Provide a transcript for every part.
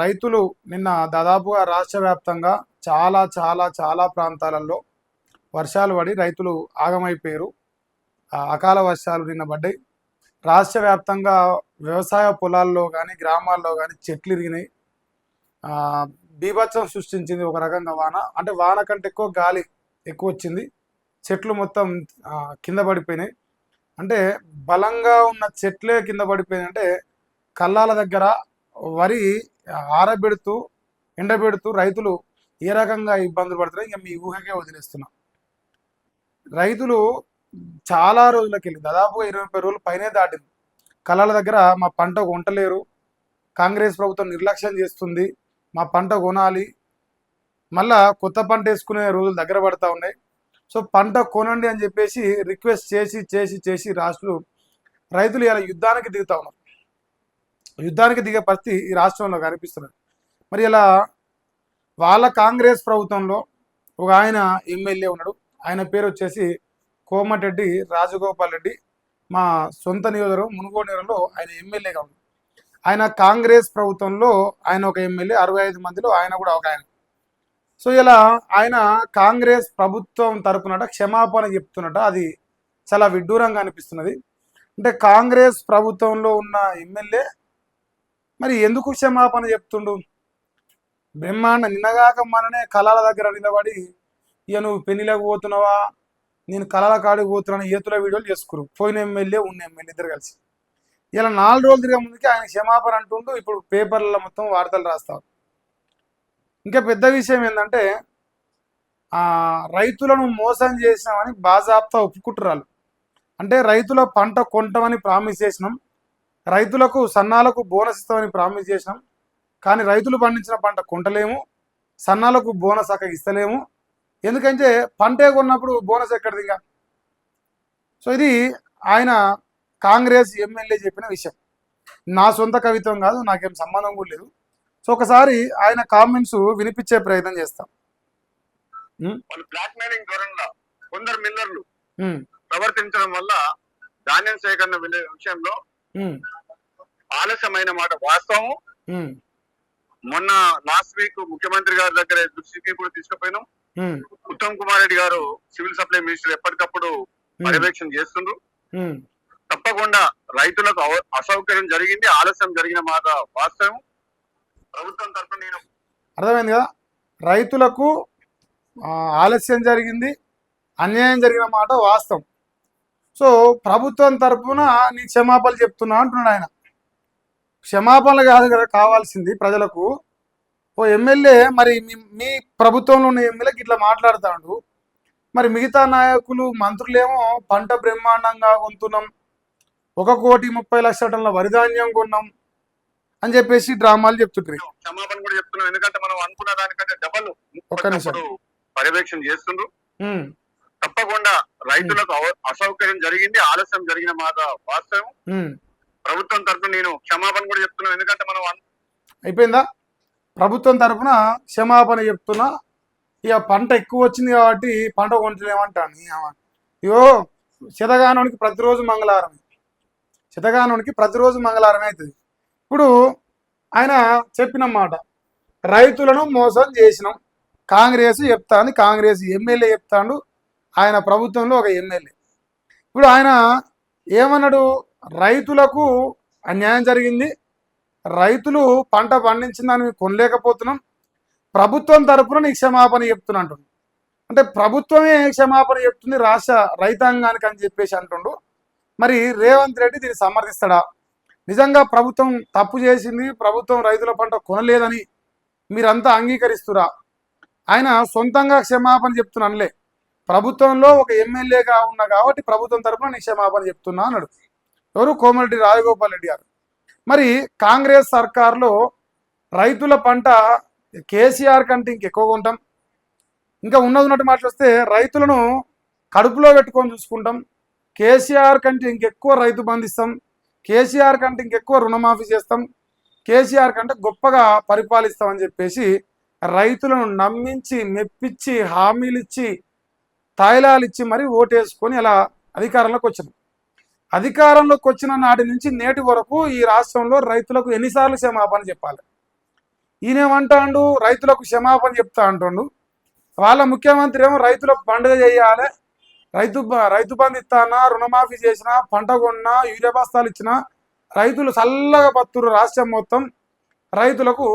రైతులు నిన్న దాదాపుగా రాష్ట్ర వ్యాప్తంగా చాలా చాలా చాలా ప్రాంతాలలో వర్షాలు పడి రైతులు ఆగమైపోయారు. అకాల వర్షాలు నిన్న పడ్డాయి. రాష్ట్ర వ్యాప్తంగా వ్యవసాయ పొలాల్లో కానీ గ్రామాల్లో కానీ చెట్లు ఇరిగినాయి. బీభత్సం సృష్టించింది ఒక రకంగా వాన. అంటే వాన కంటే ఎక్కువ గాలి ఎక్కువ వచ్చింది. చెట్లు మొత్తం కింద పడిపోయినాయి. అంటే బలంగా ఉన్న చెట్లే కింద పడిపోయినాయి. అంటే కల్లాల దగ్గర వరి ఆరబెడుతూ ఎండబెడుతూ రైతులు ఏ రకంగా ఇబ్బందులు పడుతున్నాయి ఇక మీ ఊహకే వదిలేస్తున్నా. రైతులు చాలా రోజులకి వెళ్ళి దాదాపుగా 20-30 రోజులు పైనే దాటింది. కళ్ళాల దగ్గర మా పంట కొంటలేరు, కాంగ్రెస్ ప్రభుత్వం నిర్లక్ష్యం చేస్తుంది, మా పంట కొనాలి, మళ్ళా కొత్త పంట వేసుకునే రోజులు దగ్గర పడతా ఉన్నాయి. సో పంట కొనండి అని చెప్పేసి రిక్వెస్ట్ చేసి చేసి చేసి రైతులు ఇలా యుద్ధానికి దిగుతా ఉన్నారు. యుద్ధానికి దిగే పరిస్థితి ఈ రాష్ట్రంలో కనిపిస్తున్నది. మరి ఇలా వాళ్ళ కాంగ్రెస్ ప్రభుత్వంలో ఒక ఆయన ఎమ్మెల్యే ఉన్నాడు. ఆయన పేరు వచ్చేసి కోమటిరెడ్డి రాజగోపాల్ రెడ్డి. మా సొంత నియోజకవర్గం మునుగోడు నియోజకవర్గంలో ఆయన ఎమ్మెల్యేగా ఉన్నాడు. ఆయన కాంగ్రెస్ ప్రభుత్వంలో ఆయన ఒక ఎమ్మెల్యే, 65 మందిలో ఆయన కూడా ఒక ఆయన. సో ఇలా ఆయన కాంగ్రెస్ ప్రభుత్వం తరపునట క్షమాపణ చెప్తున్నట. అది చాలా విడ్డూరంగా అనిపిస్తున్నది. అంటే కాంగ్రెస్ ప్రభుత్వంలో ఉన్న ఎమ్మెల్యే మరి ఎందుకు క్షమాపణ చెప్తుండు? బ్రహ్మాండ నిన్నగాక మననే కళల దగ్గర నిలబడి ఇక నువ్వు పెళ్లిలోకి పోతున్నావా, నేను కళల కాడికి పోతున్నాను ఏతుల వీడియోలు చేసుకురు. పోయిన ఎమ్మెల్యే ఉన్న ఎమ్మెల్యే ఇద్దరు కలిసి ఇలా 4 రోజులు తిరిగే ముందుకి ఆయన క్షమాపణ అంటుంటూ ఇప్పుడు పేపర్లలో మొత్తం వార్తలు రాస్తారు. ఇంకా పెద్ద విషయం ఏంటంటే రైతులను మోసం చేసినామని బాజాప్తా ఒప్పుకుంటున్నారు. అంటే రైతుల పంట కొంటామని ప్రామిస్ చేసినాం, రైతులకు సన్నాలకు బోనస్ ఇస్తామని ప్రామిస్ చేసినాం, కానీ రైతులు పండించిన పంట కొంటలేము, సన్నాలకు బోనస్ అక్కడ ఇస్తలేము. ఎందుకంటే పంటే కొన్నప్పుడు బోనస్ ఎక్కడిది ఇంకా? సో ఇది ఆయన కాంగ్రెస్ ఎమ్మెల్యే చెప్పిన విషయం. నా సొంత కవిత్వం కాదు, నాకేం సంబంధం కూడా లేదు. సో ఒకసారి ఆయన కామెంట్స్ వినిపించే ప్రయత్నం చేస్తాం. బ్లాక్ మెయిలింగ్ ధోరణిలో కొందరు మిల్లర్లు ప్రవర్తించడం వల్ల ధాన్యం సేకరణ విషయంలో ఆలస్యమైన మాట వాస్తవం. మొన్న లాస్ట్ వీక్ ముఖ్యమంత్రి గారి దగ్గర దృష్టికి కూడా తీసుకుపోయినాం. ఉత్తమ్ కుమార్ రెడ్డి గారు సివిల్ సప్లై మినిస్టర్ ఎప్పటికప్పుడు పర్యవేక్షణ చేస్తుండ్రు. తప్పకుండా రైతులకు అసౌకర్యం జరిగింది, ఆలస్యం జరిగిన మాట వాస్తవం. ప్రభుత్వం తరఫున నేను అర్థమైంది కదా, రైతులకు ఆలస్యం జరిగింది, అన్యాయం జరిగిన మాట వాస్తవం. సో ప్రభుత్వం తరఫున నీ క్షమాపణలు చెప్తున్నా అంటున్నాడు ఆయన. క్షమాపణలు కాదు కదా కావాల్సింది ప్రజలకు. ఓ ఎమ్మెల్యే మరి మీ ప్రభుత్వంలో ఉన్న ఎమ్మెల్యేకి ఇట్లా మాట్లాడుతాడు, మరి మిగతా నాయకులు మంత్రులేమో పంట బ్రహ్మాండంగా కొంటున్నాం, 1,30,00,000 టన్నుల వరిధాన్యం కొన్నాం అని చెప్పేసి డ్రామాలు చెప్తుంటారు. క్షమాపణ కూడా చెప్తున్నాం, ఎందుకంటే మనం అనుకున్న దానికంటే డబల్ పర్యవేక్షణ చేస్తుండ్రు. తప్పకుండా రైతులకు అసౌకర్యం జరిగింది, ఆలస్యం జరిగిన మాట వాస్తవం. ప్రభుత్వం తరఫున నేను క్షమాపణ కూడా చెప్తున్నాను, ఎందుకంటే మనం అయిపోయిందా? ప్రభుత్వం తరఫున క్షమాపణ చెప్తున్నా, ఇక పంట ఎక్కువ వచ్చింది కాబట్టి పంట కొంటలేమంటాను. ఇగో శతగానానికి ప్రతిరోజు మంగళవారం, శతగానానికి ప్రతిరోజు మంగళవారం అవుతుంది. ఇప్పుడు ఆయన చెప్పిన మాట, రైతులను మోసం చేసినాం, కాంగ్రెస్ చెప్తాను, కాంగ్రెస్ ఎమ్మెల్యే చెప్తాడు, ఆయన ప్రభుత్వంలో ఒక ఎమ్మెల్యే. ఇప్పుడు ఆయన ఏమన్నాడు? రైతులకు అన్యాయం జరిగింది, రైతులు పంట పండించిందని కొనలేకపోతున్నాం, ప్రభుత్వం తరపున నీ క్షమాపణ చెప్తున్నా అంటుండు. అంటే ప్రభుత్వమే క్షమాపణ చెప్తుంది రాష్ట్ర రైతాంగానికి అని చెప్పేసి అంటుండు. మరి రేవంత్ రెడ్డి దీన్ని సమర్థిస్తాడా? నిజంగా ప్రభుత్వం తప్పు చేసింది, ప్రభుత్వం రైతుల పంట కొనలేదని మీరంతా అంగీకరిస్తురా? ఆయన సొంతంగా క్షమాపణ చెప్తున్నానులే, ప్రభుత్వంలో ఒక ఎమ్మెల్యేగా ఉన్నా కాబట్టి ప్రభుత్వం తరపున నీ క్షమాపణ చెప్తున్నా అన్నాడు. ఎవరు? కోమటిరెడ్డి రాజగోపాల్ రెడ్డి గారు. మరి కాంగ్రెస్ సర్కార్లో రైతుల పంట కేసీఆర్ కంటే ఇంకెక్కువగా ఉంటాం, ఇంకా ఉన్నట్టు మాట్లాడితే రైతులను కడుపులో పెట్టుకొని చూసుకుంటాం, కేసీఆర్ కంటే ఇంకెక్కువ రైతు బంధిస్తాం, కేసీఆర్ కంటే ఇంకెక్కువ రుణమాఫీ చేస్తాం, కేసీఆర్ కంటే గొప్పగా పరిపాలిస్తామని చెప్పేసి రైతులను నమ్మించి మెప్పించి హామీలు ఇచ్చి తాయిలాలు ఇచ్చి మరి ఓటేసుకొని అలా అధికారంలోకి వచ్చినాం. అధికారంలోకి వచ్చిన నాటి నుంచి నేటి వరకు ఈ రాష్ట్రంలో రైతులకు ఎన్నిసార్లు క్షమాపణ చెప్పాలి? ఈయనేమంటాడు, రైతులకు క్షమాపణ చెప్తా అంటుండు. వాళ్ళ ముఖ్యమంత్రి ఏమో రైతులకు పండుగ చేయాలి, రైతు బంధు ఇస్తానా, రుణమాఫీ చేసినా, పంట కొన్నా, యూరియా బస్తాలు ఇచ్చినా రైతులు చల్లగా బతురు, రాష్ట్రం మొత్తం రైతులకు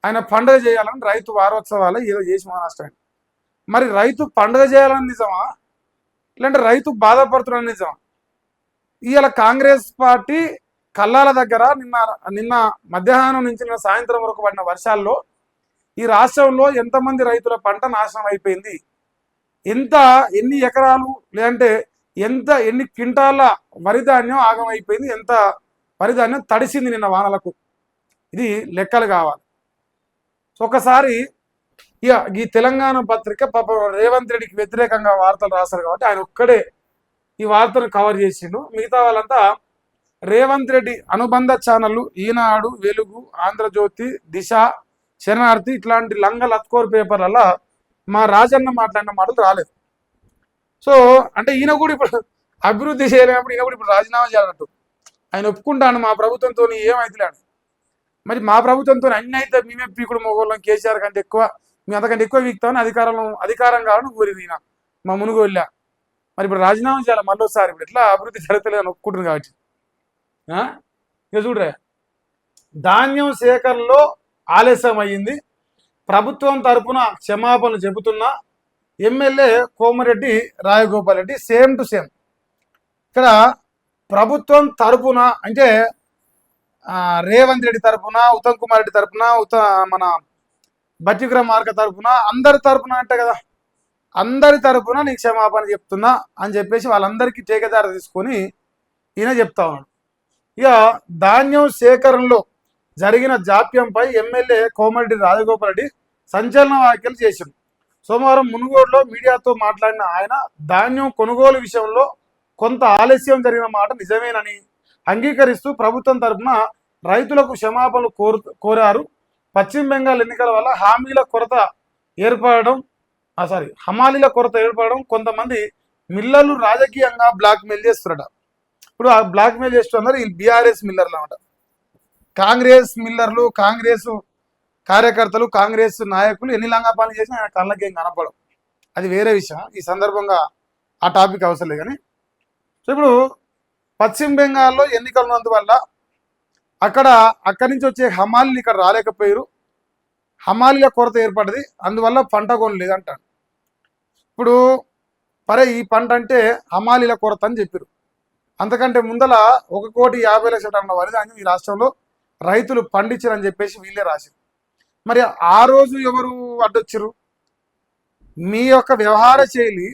ఆయన పండుగ చేయాలని రైతు వారోత్సవాలు ఏదో చేసి మహారాష్ట్రాన్ని. మరి రైతు పండుగ చేయాలని నిజమా, లేదంటే రైతు బాధపడుతున్న నిజమా? ఇవాళ కాంగ్రెస్ పార్టీ కల్లాల దగ్గర నిన్న మధ్యాహ్నం నుంచి నిన్న సాయంత్రం వరకు పడిన వర్షాల్లో ఈ రాష్ట్రంలో ఎంతమంది రైతుల పంట నాశనం అయిపోయింది, ఎన్ని ఎకరాలు లేదంటే ఎన్ని క్వింటాల వరిధాన్యం ఆగమైపోయింది, ఎంత వరిధాన్యం తడిసింది నిన్న వానలకు, ఇది లెక్కలు కావాలి. ఒకసారి ఇక ఈ తెలంగాణ పత్రిక పాప రేవంత్ రెడ్డికి వ్యతిరేకంగా వార్తలు రాశారు కాబట్టి ఆయన ఒక్కడే ఈ వార్తను కవర్ చేసిండు. మిగతా వాళ్ళంతా రేవంత్ రెడ్డి అనుబంధ ఛానళ్ళు ఈనాడు, వెలుగు, ఆంధ్రజ్యోతి, దిశ, శరణార్థి ఇట్లాంటి లంగ లత్కోర్ పేపర్లలో మా రాజన్న మాట్లాడిన మాటలు రాలేదు. సో అంటే ఈయన కూడా ఇప్పుడు అభివృద్ధి చేయలేనప్పుడు ఈయన కూడా ఇప్పుడు రాజీనామా చేయాలన్నట్టు. ఆయన ఒప్పుకుంటాను మా ప్రభుత్వంతో ఏమైతలేడు. మరి మా ప్రభుత్వంతో అన్ని అయితే మేమే పీకుడు మొగోళ్ళం, కేసీఆర్ కంటే ఎక్కువ మేము అంతకంటే ఎక్కువ వీక్తామని అధికారం కావాలని కోరింది ఈయన మా మునుగోళ్ళ. మరి ఇప్పుడు రాజీనామా చేయాలి మళ్ళీసారి. ఇప్పుడు ఎట్లా అభివృద్ధి జరగలేదని ఒప్పుకుంటుంది కాబట్టి. ఇక చూడరే, ధాన్యం సేకరణలో ఆలస్యం అయ్యింది, ప్రభుత్వం తరఫున క్షమాపణలు చెబుతున్నా MLA Komareddy Rajagopal Reddy. Same to same ఇక్కడ ప్రభుత్వం తరఫున అంటే రేవంత్ రెడ్డి తరఫున, ఉత్తమ్ కుమార్ రెడ్డి తరఫున, మన బట్టి విక్రమార్క తరఫున, అందరి తరఫున అంటే కదా, అందరి తరఫున నీకు క్షమాపణ చెప్తున్నా అని చెప్పేసి వాళ్ళందరికీ టేకేదారు తీసుకొని ఈయన చెప్తా ఉన్నాడు. ఇక ధాన్యం సేకరణలో జరిగిన జాప్యంపై ఎమ్మెల్యే కోమరెడ్డి రాజగోపాల్ రెడ్డి సంచలన వ్యాఖ్యలు చేశారు. సోమవారం మునుగోడులో మీడియాతో మాట్లాడిన ఆయన ధాన్యం కొనుగోలు విషయంలో కొంత ఆలస్యం జరిగిన మాట నిజమేనని అంగీకరిస్తూ ప్రభుత్వం తరఫున రైతులకు క్షమాపణలు కోరారు. పశ్చిమ బెంగాల్ ఎన్నికల వల్ల హమాలీల కొరత ఏర్పడడం కొంతమంది మిల్లర్లు రాజకీయంగా బ్లాక్మెయిల్ చేస్తున్నారట. ఇప్పుడు ఆ బ్లాక్మెయిల్ చేస్తున్నారు వీళ్ళు బీఆర్ఎస్ మిల్లర్లు అన్నమాట. కాంగ్రెస్ మిల్లర్లు, కాంగ్రెస్ కార్యకర్తలు, కాంగ్రెస్ నాయకులు ఎన్ని లంగా పనులు చేసినా ఆయన కళ్ళకి ఏం కనపడవు, అది వేరే విషయం. ఈ సందర్భంగా ఆ టాపిక్ అవసరం లేదు. కానీ సో ఇప్పుడు పశ్చిమ బెంగాల్లో ఎన్నికలు ఉన్నందువల్ల అక్కడి నుంచి వచ్చే హమాలీలు ఇక్కడ రాలేకపోయారు, హమాలీల కొరత ఏర్పడింది, అందువల్ల పంట కొనలేదు అంటాడు. ఇప్పుడు ఈ పంట అంటే హమాలీల కొరత అని చెప్పారు. అంతకంటే ముందల 1,50,00,000 టన్నుల వరిధాన్యం ఈ రాష్ట్రంలో రైతులు పండించారని చెప్పేసి వీళ్ళే రాశారు. మరి ఆ రోజు ఎవరు అడ్డొచ్చారు? మీ యొక్క వ్యవహార శైలి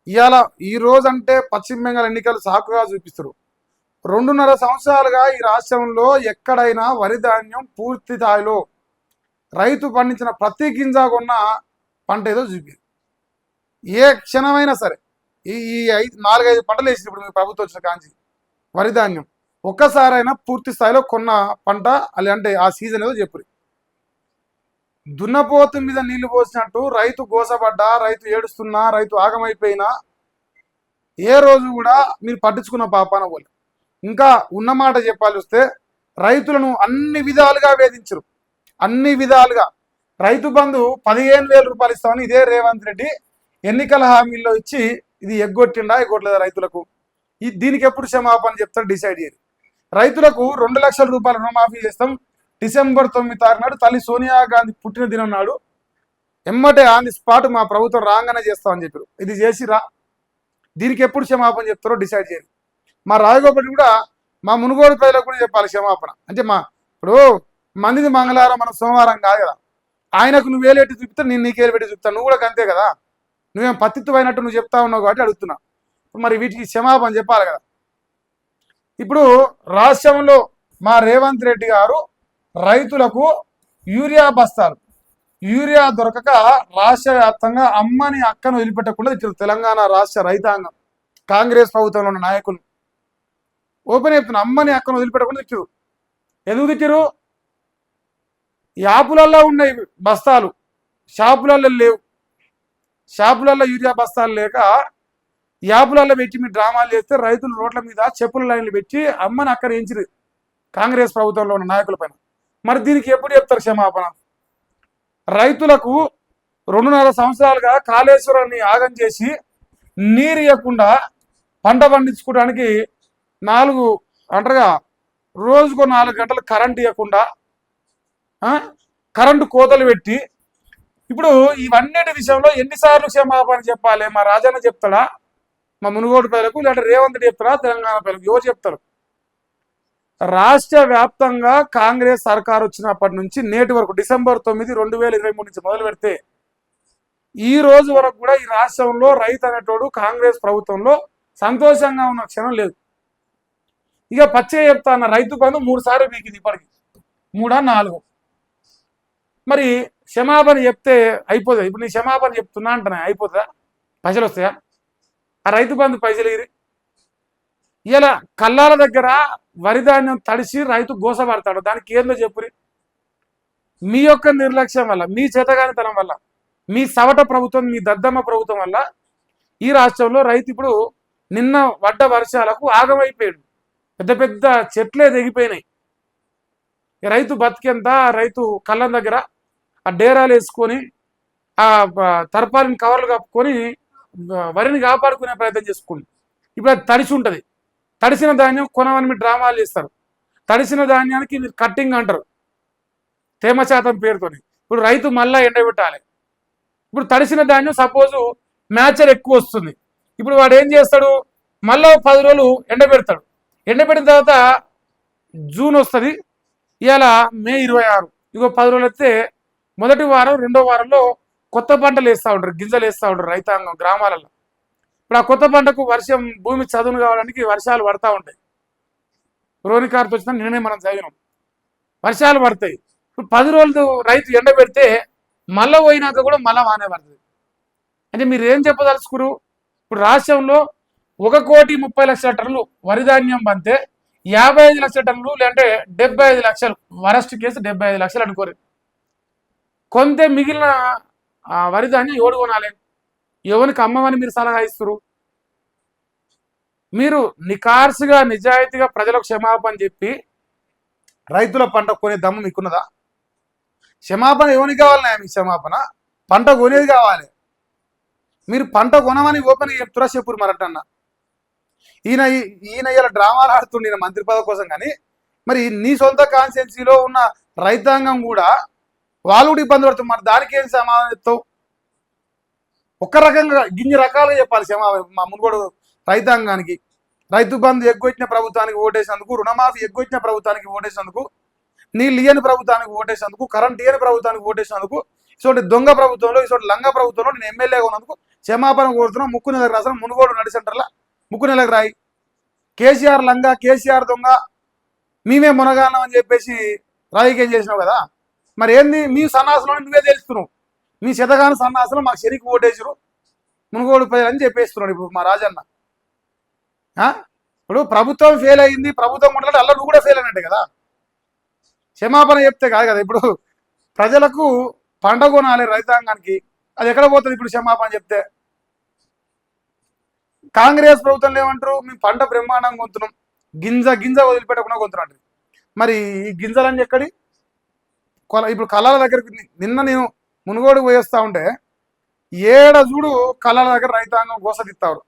ఇవాళ ఈ రోజు అంటే పశ్చిమ బెంగాల్ ఎన్నికలు సాకుగా చూపిస్తారు. 2.5 సంవత్సరాలుగా ఈ రాష్ట్రంలో ఎక్కడైనా వరిధాన్యం పూర్తి స్థాయిలో రైతు పండించిన ప్రతి గింజ కొన్న పంట ఏదో చూపి, ఏ క్షణమైనా సరే ఈ 4-5 పంటలు వేసినప్పుడు మీ ప్రభుత్వం వచ్చిన కాంచి వరిధాన్యం ఒక్కసారైనా పూర్తి స్థాయిలో కొన్న పంట అంటే ఆ సీజన్ ఏదో చెప్పు. దున్నపోతు మీద నీళ్లు పోసినట్టు రైతు గోసపడ్డా, రైతు ఏడుస్తున్నా, రైతు ఆగమైపోయినా ఏ రోజు కూడా మీరు పట్టించుకున్న పాపాన పోలే. ఇంకా ఉన్నమాట చెప్పాలి వస్తే రైతులను అన్ని విధాలుగా వేధించరు, అన్ని విధాలుగా. రైతు బంధు 15,000 రూపాయలు ఇస్తామని ఇదే రేవంత్ రెడ్డి ఎన్నికల హామీల్లో ఇచ్చి ఇది ఎగ్గొట్టలేదా రైతులకు? దీనికి ఎప్పుడు క్షమాపణ చెప్తారు డిసైడ్ చేయరు. రైతులకు 2 లక్షల రూపాయల రుణమాఫీ చేస్తాం, డిసెంబర్ 9 తారీఖు నాడు తల్లి సోనియా గాంధీ పుట్టిన దినం నాడు ఎమ్మటే ఆన్ ది స్పాట్ మా ప్రభుత్వం రాగానే చేస్తామని చెప్పారు. ఇది చేసిరా? దీనికి ఎప్పుడు క్షమాపణ చెప్తారో డిసైడ్ చేయరు. మా రాజగోపాల్ కూడా మా మునుగోడు ప్రజలకు కూడా చెప్పాలి క్షమాపణ. అంటే ఇప్పుడు మందిది మంగళవారం మన సోమవారం కాదు కదా, ఆయనకు నువ్వు వేలేటి చూపిస్తా, నేను నీకేలు పెట్టి చూపుతాను, నువ్వు కూడా అంతే కదా. నువ్వేం పత్తిత్తు అయినట్టు నువ్వు చెప్తా ఉన్నావు కాబట్టి అడుగుతున్నా. మరి వీటికి క్షమాపణ చెప్పాలి కదా. ఇప్పుడు రాష్ట్రంలో మా రేవంత్ రెడ్డి గారు రైతులకు యూరియా దొరకక రాష్ట్ర వ్యాప్తంగా అమ్మని అక్కను వదిలిపెట్టకుండా ఇచ్చారు తెలంగాణ రాష్ట్ర రైతాంగం. కాంగ్రెస్ ప్రభుత్వంలో ఉన్న నాయకులు ఓపెన్ చెప్తున్నా, అమ్మని అక్కను వదిలిపెట్టకుండా ఇచ్చారు. ఎందుకు తిట్టారు? యాపులలో ఉన్నాయి బస్తాలు, షాపులలో లేవు. షాపులలో యూరియా బస్తాలు లేక యాపులలో పెట్టి మీరు డ్రామాలు చేస్తే రైతులు రోడ్ల మీద చెప్పుల లైన్లు పెట్టి అమ్మని అక్కడ ఎంచిరు కాంగ్రెస్ ప్రభుత్వంలో ఉన్న నాయకుల పైన. మరి దీనికి ఎప్పుడు చెప్తారు క్షమాపణ? రైతులకు 2.5 సంవత్సరాలుగా కాళేశ్వరాన్ని ఆగం చేసి నీరు ఇవ్వకుండా పంట పండించుకోవడానికి 4 అంటారుగా రోజుకో 4 గంటలు కరెంట్ ఇవ్వకుండా కరెంటు కోతలు పెట్టి ఇప్పుడు ఇవన్నిటి విషయంలో ఎన్నిసార్లు క్షమాపణ చెప్పాలి? మా రాజన్న చెప్తాడా, మా మునుగోడు ప్రజలకు, లేదంటే రేవంత్ రెడ్డి చెప్తాడా, తెలంగాణ ప్రజలకు ఎవరు చెప్తారు? రాష్ట్ర వ్యాప్తంగా కాంగ్రెస్ సర్కార్ వచ్చినప్పటి నుంచి నేటి వరకు డిసెంబర్ 9, 2023 నుంచి మొదలు పెడితే ఈ రోజు వరకు కూడా ఈ రాష్ట్రంలో రైతు అనేటోడు కాంగ్రెస్ ప్రభుత్వంలో సంతోషంగా ఉన్న క్షణం లేదు. ఇక పచ్చే చెప్తా అన్న రైతు బంధు 3 సార్లు వీకింది, ఇప్పటికి 3 4. మరి క్షమాపణ చెప్తే అయిపోతుంది. ఇప్పుడు నీ క్షమాపణ చెప్తున్నా అంటున్నా, అయిపోతుందా? పైసలు వస్తాయా? ఆ రైతు బంధు పైసలు ఇరి. ఇలా కల్లాల దగ్గర వరి ధాన్యం తడిసి రైతు గోసపడతాడు, దానికి ఏందో చెప్పురి. మీ యొక్క నిర్లక్ష్యం వల్ల, మీ చేతగానితనం వల్ల, మీ సవట ప్రభుత్వం, మీ దద్దమ్మ ప్రభుత్వం వల్ల ఈ రాష్ట్రంలో రైతు ఇప్పుడు నిన్న పడ్డ వర్షాలకు ఆగమైపోయాడు. పెద్ద పెద్ద చెట్లే తెగిపోయినాయి. రైతు బతికెంత, రైతు కళ్ళం దగ్గర ఆ డేరాలు వేసుకొని ఆ తర్పాలిని కవర్లు కప్పుకొని వరిని కాపాడుకునే ప్రయత్నం చేసుకుంది. ఇప్పుడు అది తడిసి ఉంటుంది. తడిసిన ధాన్యం కొనమని మీరు డ్రామాలు చేస్తారు. తడిసిన ధాన్యానికి మీరు కట్టింగ్ అంటారు తేమ శాతం పేరుతోని. ఇప్పుడు రైతు మళ్ళీ ఎండబెట్టాలి. ఇప్పుడు తడిసిన ధాన్యం సపోజు మ్యాచర్ ఎక్కువ వస్తుంది. ఇప్పుడు వాడు ఏం చేస్తాడు, మళ్ళీ 10 రోజులు ఎండబెడతాడు. ఎండబెట్టిన తర్వాత జూన్ వస్తుంది, ఇవాళ మే 26. ఇగో 10 రోజులు వస్తే మొదటి వారం 2వ వారంలో కొత్త పంటలు వేస్తూ ఉంటారు, గింజలు వేస్తూ ఉంటారు రైతాంగం గ్రామాలలో. ఇప్పుడు ఆ కొత్త పంటకు వర్షం, భూమి చదును కావడానికి వర్షాలు పడతా ఉంటాయి. రోనికార్తో వచ్చినా నిన్ననే మనం చదివినాం, వర్షాలు పడతాయి. ఇప్పుడు 10 రోజులు రైతు ఎండబెడితే మళ్ళీ పోయినాక కూడా మళ్ళీ వానే పడుతుంది. అంటే మీరు ఏం చెప్పదలుచుకురు? ఇప్పుడు రాష్ట్రంలో 1,30,00,000 టన్నులు వరి ధాన్యం పంతే 55 లక్షల టన్నులు, లేదంటే 75 లక్షలు, వరస్ట్ కేసు 75 లక్షలు అనుకోరు. కొంతే మిగిలిన వరి ధాన్యం ఎవడు కొనాలి? ఎవరికి అమ్మమని మీరు సలహా ఇస్తారు? మీరు నికార్సుగా నిజాయితీగా ప్రజలకు క్షమాపణ చెప్పి రైతుల పంట కొనే దమ్ము మీకున్నదా? క్షమాపణ ఎవరికి కావాలి? మీకు క్షమాపణ పంట కొనేది కావాలి. మీరు పంట కొనమని ఓపెన్ చెప్తురా చెప్పురు మరటన్న. ఈయన ఇలా డ్రామాలు ఆడుతుండే మంత్రి పదవి కోసం. కానీ మరి నీ సొంత కాన్స్టిట్యున్సీలో ఉన్న రైతాంగం కూడా వాళ్ళు కూడా ఇబ్బంది పడుతుంది. మరి దానికి ఏం సమాధానం చెప్తావు? ఒక్క రకంగా ఇన్ని రకాలుగా చెప్పాలి మా మునుగోడు రైతాంగానికి. రైతు బంధు ఎగ్గొచ్చిన ప్రభుత్వానికి ఓటేసినందుకు, రుణమాఫీ ఎగ్గొచ్చిన ప్రభుత్వానికి ఓటేసినందుకు, నీళ్ళు ఇయ్యని ప్రభుత్వానికి ఓటేసినందుకు, కరెంట్ ఇయ్యని ప్రభుత్వానికి ఓటేసినందుకు, ఇటువంటి దొంగ ప్రభుత్వంలో, ఇటువంటి లంగ ప్రభుత్వంలో నేను ఎమ్మెల్యేగా ఉన్నందుకు క్షమాపణ కోరుతున్నాం. ముక్కు నెలకు రాసిన మునుగోడు నడి సెంటర్లో ముక్కు నెలకు రాయి. కేసీఆర్ లంగ, కేసీఆర్ దొంగ, మేమే మునగానం అని చెప్పేసి రాజకీయం చేసినావు కదా. మరి ఏంది మీ సన్నాసులో నువ్వే తెలుస్తున్నావు. మీ శతగాన సన్నాసులు మాకు శరికి ఓటేసారు మునుగోడు ప్రజలని చెప్పేస్తున్నాడు ఇప్పుడు మా రాజన్న. ఇప్పుడు ప్రభుత్వం ఫెయిల్ అయింది, ప్రభుత్వం కొట్లాడి అల్ల నువ్వు కూడా ఫెయిల్ అయినట్టే కదా. క్షమాపణ చెప్తే కాదు కదా. ఇప్పుడు ప్రజలకు పంట కొనాలి రైతాంగానికి, అది ఎక్కడ పోతుంది ఇప్పుడు క్షమాపణ చెప్తే? కాంగ్రెస్ ప్రభుత్వంలో ఏమంటారు, మేము పంట బ్రహ్మాండంగా కొంటున్నాం, గింజ గింజ వదిలిపెట్టకుండా కొంటున్నాడు. మరి ఈ గింజలన్నీ ఎక్కడి? ఇప్పుడు కళల దగ్గరికి నిన్న నేను మునుగోడు పోయేస్తా ఉంటే ఏడ చూడు కళల దగ్గర రైతాంగం గోసదిస్తారు.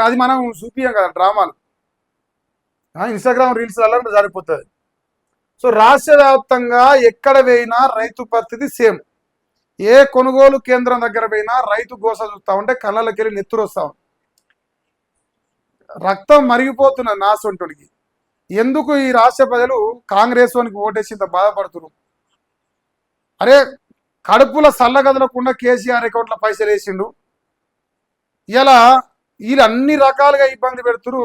అది మనం చూపియం కదా డ్రామాలు, ఇన్స్టాగ్రామ్ రీల్స్ వల్ల సరిపోతుంది. సో రాష్ట్ర వ్యాప్తంగా ఎక్కడ పోయినా రైతు పరిస్థితి సేమ్. ఏ కొనుగోలు కేంద్రం దగ్గర పోయినా రైతు గోస చూస్తూ ఉంటే కళ్ళకి వెళ్ళి నెత్తురు వస్తా ఉంది. రక్తం మరిగిపోతున్న నాసొంటుడికి. ఎందుకు ఈ రాష్ట్ర ప్రజలు కాంగ్రెస్ వానికి ఓటేసి ఇంత బాధపడుతున్నారు? అరే కడుపుల సల్లగదలకుండా కేసీఆర్ అకౌంట్లో పైసలు వేసిండు. ఇలా వీళ్ళు అన్ని రకాలుగా ఇబ్బంది పెడుతురు.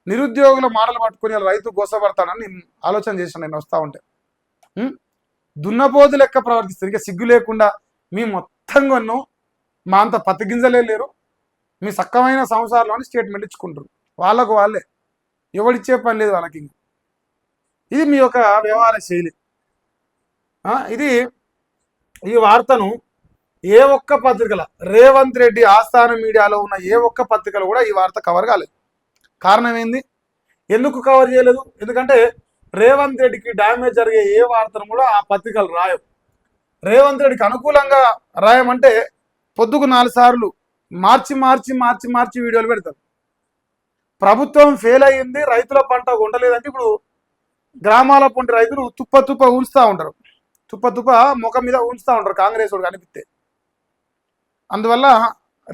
నిరుద్యోగుల మాటలు పట్టుకుని రైతు గోసపడతానని నేను ఆలోచన చేశాను. నేను వస్తూ ఉంటే దున్నపోతు లెక్క ప్రవర్తిస్తారు. ఇక సిగ్గు లేకుండా మీ మొత్తం కొన్ను మా అంత పత్తి గింజలే లేరు, మీ సక్కమైన సంసారంలోని స్టేట్మెంట్ ఇచ్చుకుంటారు. వాళ్ళకు వాళ్ళే, ఎవడిచ్చే పని లేదు వాళ్ళకి. ఇది మీ యొక్క వ్యవహార శైలి. ఇది ఈ వార్తను ఏ ఒక్క పత్రికల, రేవంత్ రెడ్డి ఆస్థాన మీడియాలో ఉన్న ఏ ఒక్క పత్రికలు కూడా ఈ వార్త కవర్ కాలేదు. కారణం ఏంది? ఎందుకు కవర్ చేయలేదు? ఎందుకంటే రేవంత్ రెడ్డికి డ్యామేజ్ జరిగే ఏ వార్తను కూడా ఆ పత్రికలు రాయవు. రేవంత్ రెడ్డికి అనుకూలంగా రాయమంటే పొద్దుకు 4 సార్లు మార్చి వీడియోలు పెడతారు. ప్రభుత్వం ఫెయిల్ అయ్యింది, రైతుల పంట ఉండలేదంటే ఇప్పుడు గ్రామాల పొంటి రైతులు తుప్ప ఊంచుతూ ఉంటారు, తుప్ప ముఖం మీద ఊంచుతూ ఉంటారు కాంగ్రెస్ వాడు కనిపిస్తే. అందువల్ల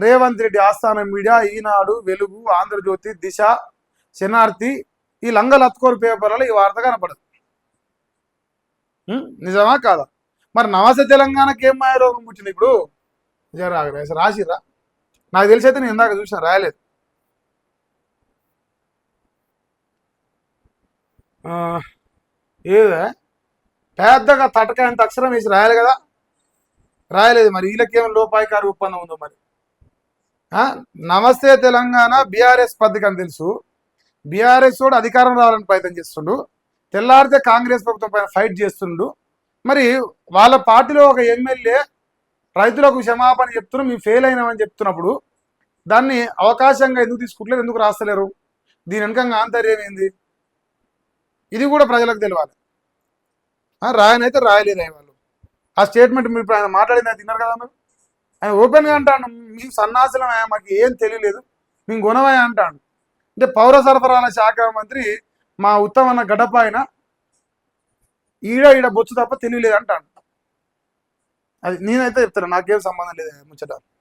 రేవంత్ రెడ్డి ఆస్థాన మీడియా, ఈనాడు, వెలుగు, ఆంధ్రజ్యోతి, దిశ, శనార్థి ఈ లంగలత్కోరు పేపర్లలో ఈ వార్త కనపడదు. నిజమా కాదా? మరి నమస్తే తెలంగాణకి ఏం మాయ రోగం పుట్టింది ఇప్పుడు? రాసిర్రా? నాకు తెలిసి అయితే నేను ఇందాక చూసిన, రాయలేదు. ఏదే పెద్దగా తటకాయంత అక్షరం వేసి రాయాలి కదా, రాయలేదు. మరి వీళ్ళకేమో లోపాయికారి ఒప్పందం ఉందో మరి. నమస్తే తెలంగాణ బీఆర్ఎస్ పద్ధతి అని తెలుసు, బీఆర్ఎస్ కూడా అధికారం రావాలని ప్రయత్నం చేస్తుండు, తెల్లారితే కాంగ్రెస్ ప్రభుత్వం పైన ఫైట్ చేస్తుండు. మరి వాళ్ళ పార్టీలో ఒక ఎమ్మెల్యే రైతులకు క్షమాపణ చెప్తున్నారు, మేము ఫెయిల్ అయినామని చెప్తున్నప్పుడు దాన్ని అవకాశంగా ఎందుకు తీసుకుంటలేరు, ఎందుకు రాస్తలేరు? దీని వెనకంగా ఆంతర్యం ఏంది? ఇది కూడా ప్రజలకు తెలియాలి. రాయనైతే రాయలేదు వాళ్ళు. ఆ స్టేట్మెంట్ మీరు ఆయన మాట్లాడింది తిన్నారు కదా, మీరు ఆయన ఓపెన్గా అంటాను, మేము సన్నాసులమే, మాకు ఏం తెలియలేదు, మేము గుణమే అంటాను. అంటే పౌర సరఫరాల శాఖ మంత్రి మా ఉత్తమన్న గడప ఆయన ఈడ బొచ్చు తప్ప తెలియలేదు అంటాను. అది నేనైతే చెప్తాను, నాకేం సంబంధం లేదు ముచ్చట.